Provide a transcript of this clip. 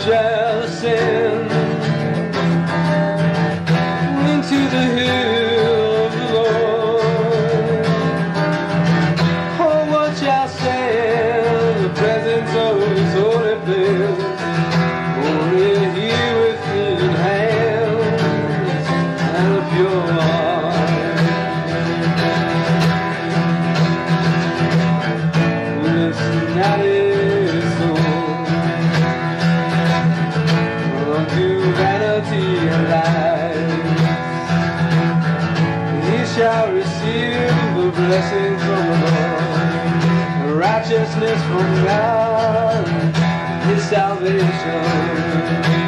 shall ascend into the hill of the Lord. Oh, what shall stand the presence of His holy place? Only He with clean hands and a pure heart. Listen at His song unto vanity and lies. He shall receive the blessing from the Lord, righteousness from God, His salvation.